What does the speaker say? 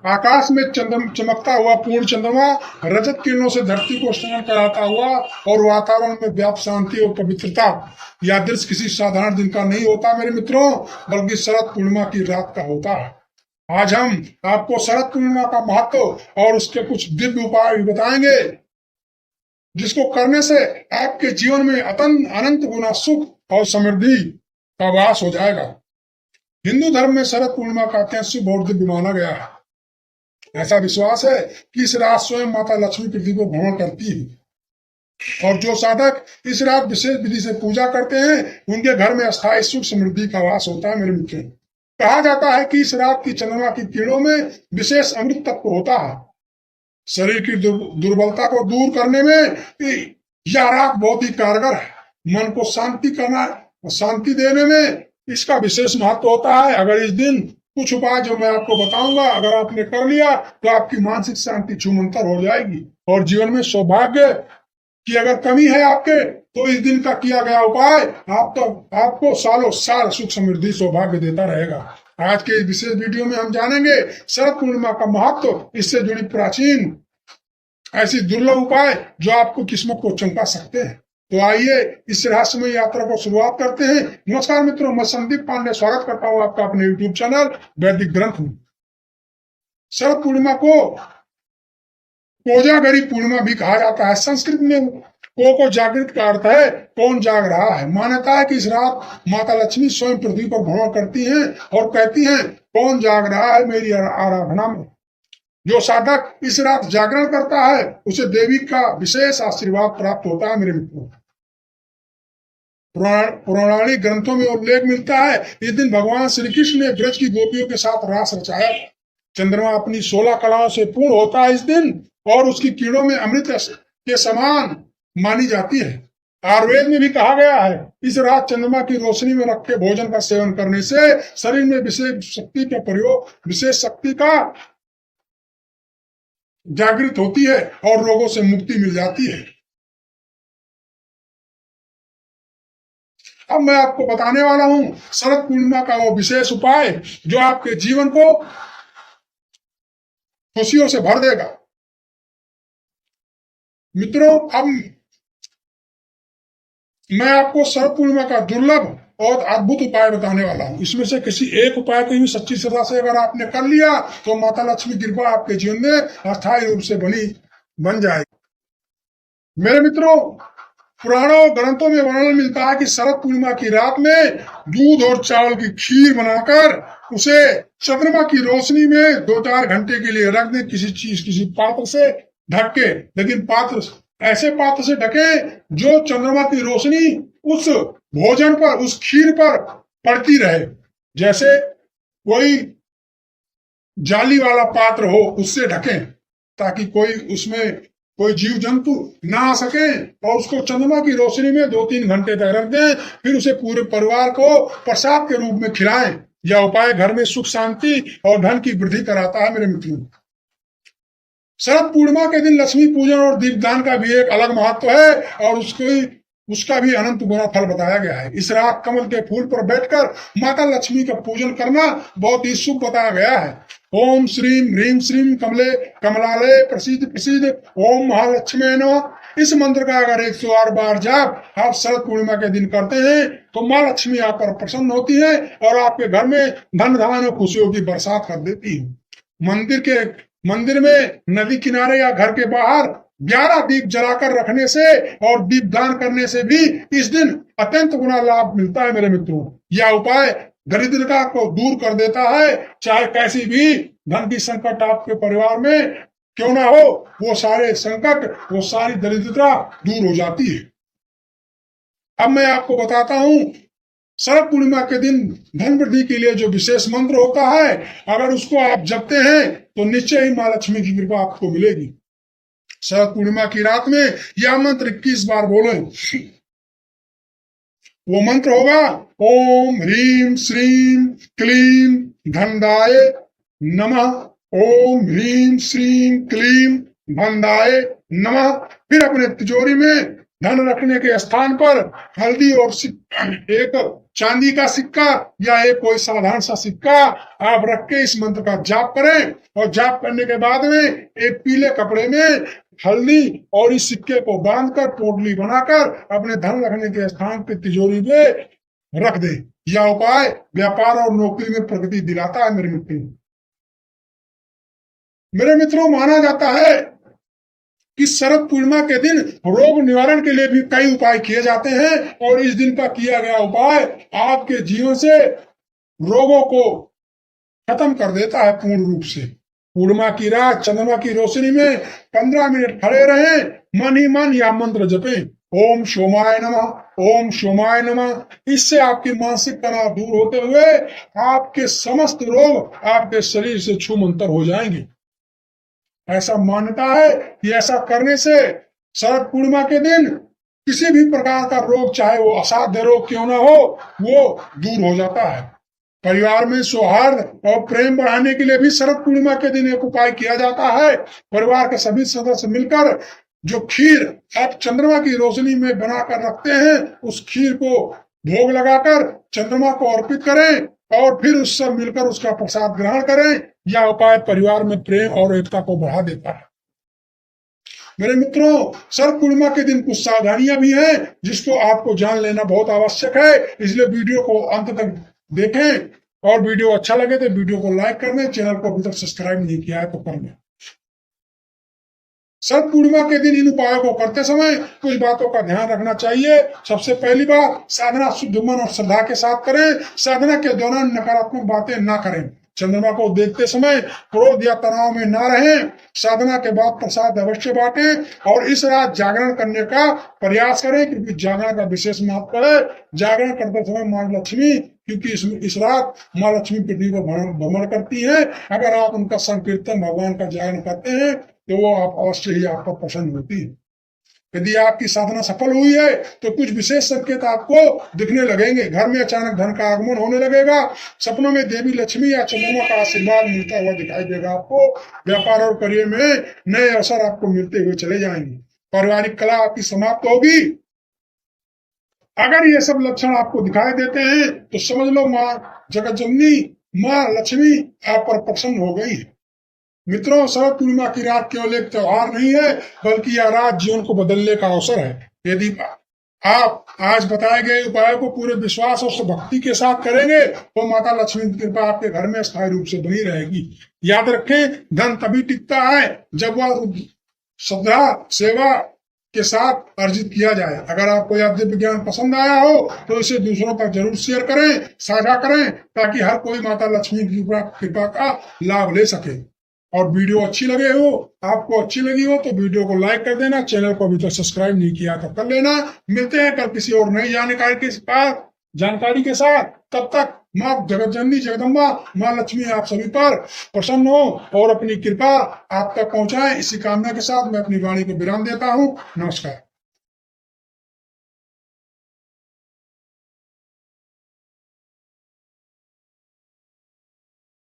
आकाश में चमकता हुआ पूर्ण चंद्रमा रजत किरणों से धरती को स्नान कराता हुआ और वातावरण में व्याप्त शांति और पवित्रता। यह दृश्य किसी साधारण दिन का नहीं होता मेरे मित्रों, बल्कि शरद पूर्णिमा की रात का होता है। आज हम आपको शरद पूर्णिमा का महत्व और उसके कुछ दिव्य उपाय भी बताएंगे, जिसको करने से आपके जीवन में अनंत गुना सुख और समृद्धि का वास हो जाएगा। हिंदू धर्म में शरद पूर्णिमा का अत्यंत शुभ और दिव्य माना गया है। ऐसा विश्वास है कि इस रात स्वयं माता लक्ष्मी पृथ्वी को भ्रमण करती है और जो साधक इस रात विशेष विधि से पूजा करते हैं उनके घर में अस्थायी सुख समृद्धि का वास होता है। मेरे मित्रों, कहा जाता है कि इस रात की चंद्रमा की किरणों में विशेष अमृत तत्व होता है। शरीर की दुर्बलता को दूर करने में यह रात बहुत ही कारगर है। मन को शांति करना और शांति देने में इसका विशेष महत्व होता है। अगर इस दिन कुछ उपाय जो मैं आपको बताऊंगा अगर आपने कर लिया तो आपकी मानसिक शांति छूमंतर हो जाएगी और जीवन में सौभाग्य की अगर कमी है आपके तो इस दिन का किया गया उपाय आपको सालों साल सुख समृद्धि सौभाग्य देता रहेगा। आज के इस विशेष वीडियो में हम जानेंगे शरद पूर्णिमा का महत्व, इससे जुड़ी प्राचीन ऐसी दुर्लभ उपाय जो आपको किस्मत को चमका सकते हैं। तो आइए इस रहस्यमय यात्रा को शुरुआत करते हैं। नमस्कार मित्रों, मैं संदीप पांडे स्वागत करता हूं आपका अपने यूट्यूब चैनल वैदिक ग्रंथ में। शरद पूर्णिमा को कोजागरी पूर्णिमा भी कहा जाता है। संस्कृत में को जागृत का अर्थ है कौन जाग रहा है। मान्यता है कि इस रात माता लक्ष्मी स्वयं पृथ्वी पर भ्रमण करती हैं और कहती हैं कौन जाग रहा है मेरी आराधना में। जो साधक इस रात जागरण करता है उसे देवी का विशेष आशीर्वाद प्राप्त होता है। मेरे मित्रों, पौराणिक ग्रंथों में उल्लेख मिलता है इस दिन भगवान श्री कृष्ण ने ब्रज की गोपियों के साथ रास रचाया। चंद्रमा अपनी 16 कलाओं से पूर्ण होता है इस दिन और उसकी किरणों में अमृत के समान मानी जाती है। आयुर्वेद में भी कहा गया है इस रात चंद्रमा की रोशनी में रखे भोजन का सेवन करने से शरीर में विशेष शक्ति का जागृत होती है और रोगों से मुक्ति मिल जाती है। अब मैं आपको बताने वाला हूं शरद पूर्णिमा का वो विशेष उपाय जो आपके जीवन को खुशियों से भर देगा। मित्रों, अब मैं आपको शरद पूर्णिमा का दुर्लभ और अद्भुत उपाय बताने वाला हूं। इसमें से किसी एक उपाय को भी सच्ची श्रद्धा से अगर आपने कर लिया तो माता लक्ष्मी की कृपा आपके जीवन में अस्थायी रूप से बन जाएगी। मेरे मित्रों, पुराणों और ग्रंथों में वर्णन मिलता है कि शरद पूर्णिमा की रात में दूध और चावल की खीर बनाकर उसे चंद्रमा की रोशनी में 2-4 घंटे के लिए रख दें किसी पात्र से ढक के। लेकिन ऐसे पात्र से ढके जो चंद्रमा की रोशनी उस भोजन पर, उस खीर पर पड़ती रहे। जैसे कोई जाली वाला पात्र हो उससे ढकें ताकि उसमें कोई जीव जंतु ना आ सके और उसको चंद्रमा की रोशनी में 2-3 घंटे तक रख दें। फिर उसे पूरे परिवार को प्रसाद के रूप में खिलाएं। यह उपाय घर में सुख शांति और धन की वृद्धि कराता है। मेरे मित्रों, शरद पूर्णिमा के दिन लक्ष्मी पूजन और दीपदान का भी एक अलग महत्व है और उसका भी अनंत गुना फल बताया गया है। इस रात कमल के फूल पर बैठकर माता लक्ष्मी का पूजन करना बहुत ही शुभ बताया गया है। ओम श्रीम ह्रीम श्रीम कमले कमलालय प्रसिद्ध प्रसिद्ध ओम महालक्ष्मी नमः। इस मंत्र का अगर 108 बार जाप आप शरद पूर्णिमा के दिन करते हैं तो माँ लक्ष्मी आप पर प्रसन्न होती है और आपके घर में धन धान्य और खुशियों की बरसात कर देती है। मंदिर में, नदी किनारे या घर के बाहर 11 दीप जलाकर रखने से और दीपदान करने से भी इस दिन अत्यंत गुना लाभ मिलता है। मेरे मित्रों, यह उपाय दरिद्रता को दूर कर देता है। चाहे कैसी भी धन की संकट आपके परिवार में क्यों ना हो, वो सारे संकट, वो सारी दरिद्रता दूर हो जाती है। अब मैं आपको बताता हूं शरद पूर्णिमा के दिन धन वृद्धि के लिए जो विशेष मंत्र होता है, अगर उसको आप जपते हैं तो निश्चय ही मां लक्ष्मी की कृपा आपको मिलेगी। शरद पूर्णिमा की रात में यह मंत्र 21 बार बोले। वो मंत्र होगा ओम ह्रीम श्रीम क्लीम धनदाय नमः। ओम ह्रीम श्रीम क्लीम धनदाय नमः। फिर अपने तिजोरी में धन रखने के स्थान पर हल्दी और एक चांदी का सिक्का या एक कोई साधारण सा सिक्का आप रख के इस मंत्र का जाप करें, और जाप करने के बाद में एक पीले कपड़े में हल्दी और इस सिक्के को बांधकर पोटली बनाकर अपने धन रखने के स्थान पे तिजोरी में रख दे। यह उपाय व्यापार और नौकरी में प्रगति दिलाता है। मेरे मित्रों, माना जाता है कि शरद पूर्णिमा के दिन रोग निवारण के लिए भी कई उपाय किए जाते हैं, और इस दिन का किया गया उपाय आपके जीवन से रोगों को खत्म कर देता है पूर्ण रूप से। पूर्णिमा की रात चंद्रमा की रोशनी में 15 मिनट खड़े रहें, मन ही मन या मंत्र जपें, ओम सोमाय नमः, ओम सोमाय नमः। इससे आपकी मानसिक तनाव दूर होते हुए आपके समस्त रोग आपके शरीर से छूमंतर हो जाएंगे। ऐसा मान्यता है कि ऐसा करने से शरद पूर्णिमा के दिन किसी भी प्रकार का रोग, चाहे वो असाध्य रोग क्यों ना हो, वो दूर हो जाता है। परिवार में सौहार्द और प्रेम बढ़ाने के लिए भी शरद पूर्णिमा के दिन एक उपाय किया जाता है। परिवार के सभी सदस्य मिलकर जो खीर आप चंद्रमा की रोशनी में बनाकर रखते हैं, उस खीर को भोग लगाकर चंद्रमा को अर्पित करें और फिर उस सब मिलकर उसका प्रसाद ग्रहण करें। यह उपाय परिवार में प्रेम और एकता को बढ़ा देता है। मेरे मित्रों, शरद पूर्णिमा के दिन कुछ सावधानियां भी हैं जिसको आपको जान लेना बहुत आवश्यक है, इसलिए वीडियो को अंत तक देखें, और वीडियो अच्छा लगे तो वीडियो को लाइक कर दें, चैनल को अभी तक सब्सक्राइब नहीं किया है तो कर लें। शरद पूर्णिमा के दिन इन उपायों को करते समय कुछ बातों का ध्यान रखना चाहिए। सबसे पहली बात, साधना शुद्ध मन और श्रद्धा के साथ करें। साधना के दौरान नकारात्मक बातें ना करें। चंद्रमा को देखते समय क्रोध या तनाव में ना रहें। साधना के बाद प्रसाद अवश्य बांटें, और इस रात जागरण करने का प्रयास करें, क्योंकि जागरण का विशेष महत्व है। जागरण करते समय माँ लक्ष्मी, क्योंकि इस रात माँ लक्ष्मी पृथ्वी पर भ्रमण करती है। अगर आप उनका संकीर्तन, भगवान का जागरण करते हैं तो वो आप अवश्य ही आप पर प्रसन्न होती है। यदि आपकी साधना सफल हुई है तो कुछ विशेष संकेत आपको दिखने लगेंगे। घर में अचानक धन का आगमन होने लगेगा। सपनों में देवी लक्ष्मी या चंद्रमा का आशीर्वाद मिलता हुआ दिखाई देगा आपको। व्यापार और करियर में नए अवसर आपको मिलते हुए चले जाएंगे। पारिवारिक कला आपकी समाप्त होगी। अगर ये सब लक्षण आपको दिखाई देते हैं तो समझ लो माँ जगत जननी, माँ लक्ष्मी आप पर प्रसन्न हो गई है। मित्रों, शरद पूर्णिमा की रात केवल एक त्योहार नहीं है, बल्कि यह रात जीवन को बदलने का अवसर है। यदि आप आज बताए गए उपायों को पूरे विश्वास और भक्ति के साथ करेंगे तो माता लक्ष्मी की कृपा आपके घर में स्थायी रूप से बनी रहेगी। याद रखें, धन तभी टिकता है जब वह श्रद्धा, सेवा के साथ अर्जित किया जाए। अगर आपको यह दिव्य ज्ञान पसंद आया हो तो इसे दूसरों तक जरूर शेयर करें, साझा करें, ताकि हर कोई माता लक्ष्मी की कृपा का लाभ ले सके। और वीडियो अच्छी लगे हो, आपको अच्छी लगी हो तो वीडियो को लाइक कर देना। चैनल को अभी तक सब्सक्राइब नहीं किया तो कर लेना। मिलते हैं कल किसी और नई जानकारी के साथ। तब तक माँ जगत जननी जगदम्बा माँ लक्ष्मी आप सभी पर प्रसन्न हो और अपनी कृपा आप तक पहुंचाए, इसी कामना के साथ मैं अपनी वाणी को विराम देता हूँ। नमस्कार।